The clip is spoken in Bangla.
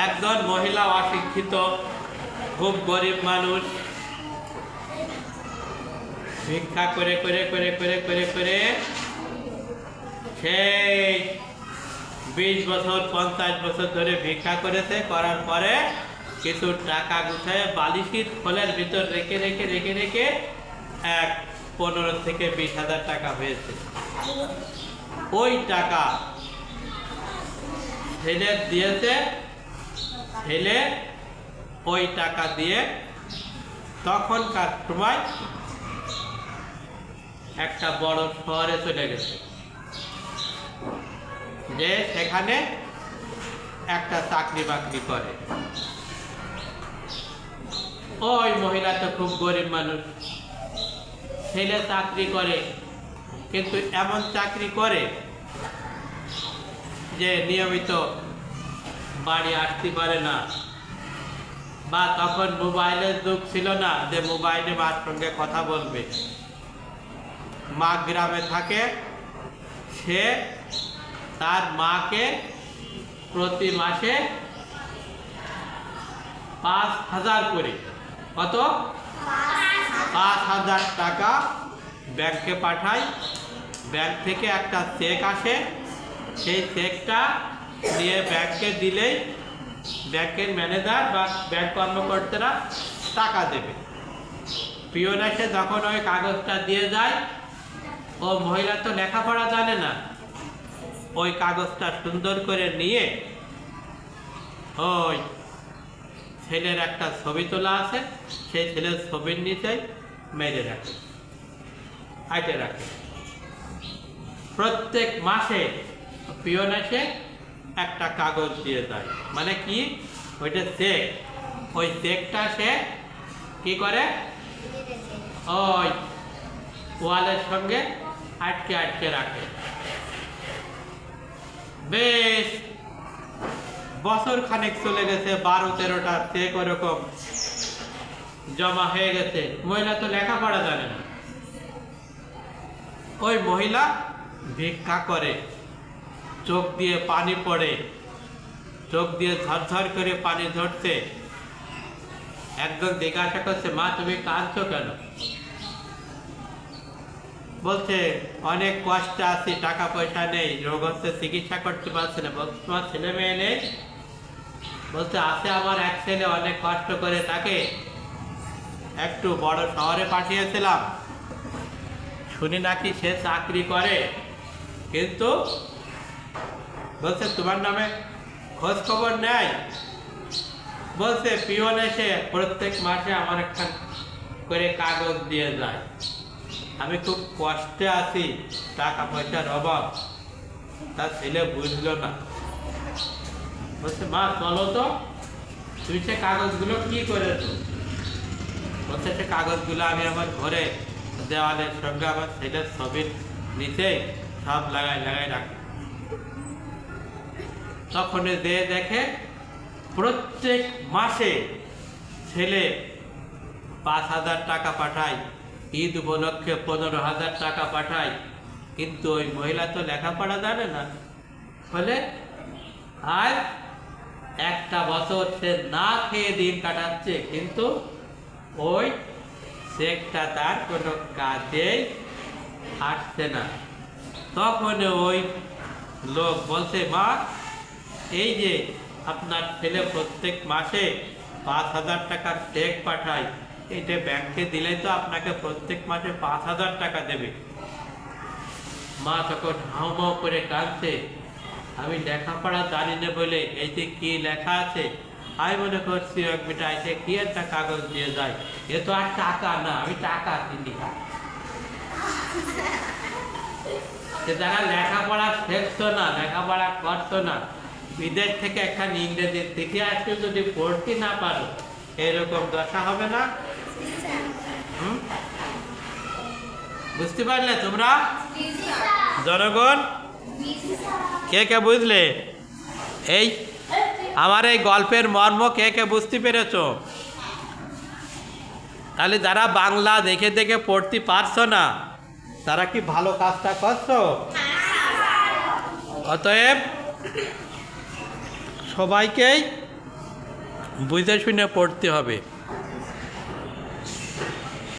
একজন মহিলা অশিক্ষিত, খুব গরিব মানুষ, ভিক্ষা করে করে করে করে করে করে সেই 20 বছর 50 বছর ধরে ভিক্ষা করেছে। করার পরে কিছু টাকা গুছায় বালিশের খোলের ভিতর রেখে রেখে রেখে রেখে 15 থেকে 20,000 টাকা হয়েছে। ওই টাকা ছেলে দিয়েছে, ছেলে ওই টাকা দিয়ে তখনকার সময় একটা বড় শহরে চলে গেছে, যে সেখানে একটা চাকরি বাকরি করে। ওই মহিলা তো খুব গরিব মানুষ, ছেলে চাকরি করে, কিন্তু এমন চাকরি করে যে নিয়মিত বাড়ি আসতে পারে না, বা তখন মোবাইলের যুগ ছিল না যে মোবাইলে মার সঙ্গে কথা বলবে। মা গ্রামে থাকে, সে তার মাকে প্রতি মাসে 5,000 করে, কত 5,000 টাকা ব্যাংকে পাঠায়। ব্যাংক থেকে একটা চেক আসে, সেই চেকটা নিয়ে ব্যাংকে দিলেই ব্যাংকের ম্যানেজার বা ব্যাংক কর্মকর্তারা টাকা দেবে। পিয়ন এসে যখন ওই কাগজটা দিয়ে যায়, ও মহিলা তো লেখাপড়া জানে না, ওই কাগজটা সুন্দর করে নিয়ে ওই ছেলের একটা ছবি তোলা আছে, সেই ছেলের ছবির নিচে মেরে রাখে, আইটে রাখে। প্রত্যেক মাসে পিয়ন এসে একটা কাগজ দিয়ে যায়, মানে কি, ওইটা চেক। ওই চেকটা সে কি করে, ওই ওয়ালের সঙ্গে আটকে আটকে রাখে। বেশ বছর খানেক চলে গেছে, 12-13টা চেক ওরকম জমা হয়ে গেছে। মহিলা তো লেখাপড়া জানে না। ওই মহিলা ভিক্ষা করে, চোখ দিয়ে পানি পড়ে, চোখ দিয়ে ঝরঝর করে পানি ঝরছে। একজন জিজ্ঞাসা করছে, মা তুমি কাঁদছো কেন? বলছে অনেক কষ্টে আছি, টাকা পয়সা নেই, রোগ হচ্ছে, চিকিৎসা করতে পারছে না। বলছে তোমার ছেলে মেয়ে নেই? বলছে আছে, আমার এক ছেলে, অনেক কষ্ট করে তাকে একটু বড় শহরে পাঠিয়েছিলাম, শুনি নাকি সে চাকরি করে, কিন্তু বলছে তোমার নামে খোঁজ খবর নেয়। বলছে পিয়ন এসে প্রত্যেক মাসে আমার একটা করে কাগজ দিয়ে যায়, আমি খুব কষ্টে আছি, টাকা পয়সার অভাব। তার ছেলে বুঝলো না, বলছে মা চলো তো, তুই সে কাগজগুলো কি করেছো? বলছে সে কাগজগুলো আমি আমার ঘরে দেওয়ালের সঙ্গে আমার ছেলের ছবির নিচে সব লাগাই লাগাই রাখি। তখন যে দেখে প্রত্যেক মাসে ছেলে 5,000 টাকা পাঠায়, ঈদ উপলক্ষে 15,000 টাকা পাঠায়, কিন্তু ওই মহিলা তো লেখাপড়া জানে না। ফলে আজ একটা বছর সে না খেয়ে দিন কাটাচ্ছে, কিন্তু ওই চেকটা তার কোনো কাজেই আসছে না। তখন ওই লোক বলছে, মা এই যে আপনার ছেলে প্রত্যেক মাসে 5,000 টাকার চেক পাঠায়, এটা ব্যাংকে দিলেই তো আপনাকে প্রত্যেক মাসে 5,000 টাকা দেবে। মা তখন হাউমাউ করে কাঁদছে, আমি লেখাপড়া জানি না বলে এই যে কি লেখা আছে, আমি মনে করছি এক বেটা এসে কি একটা কাগজ দিয়ে যায়, এ তো আর টাকা না, আমি টাকা দিলি। যারা লেখাপড়া শেখতো না, লেখাপড়া করতো না, বিদেশ থেকে একখান ইংরেজি শিখে আসতে যদি পড়তে না পারো, এরকম দশা হবে না? বুঝতে পারলে তোমরা জনগণ? কে কে বুঝলে? এই আমার এই গল্পের মর্ম কে কে বুঝতে পেরেছ? তাহলে যারা বাংলা দেখে দেখে পড়তে পারছো না, তারা কি ভালো কাজটা করছো? অতএব সবাইকেই বুঝে শুনে পড়তে হবে।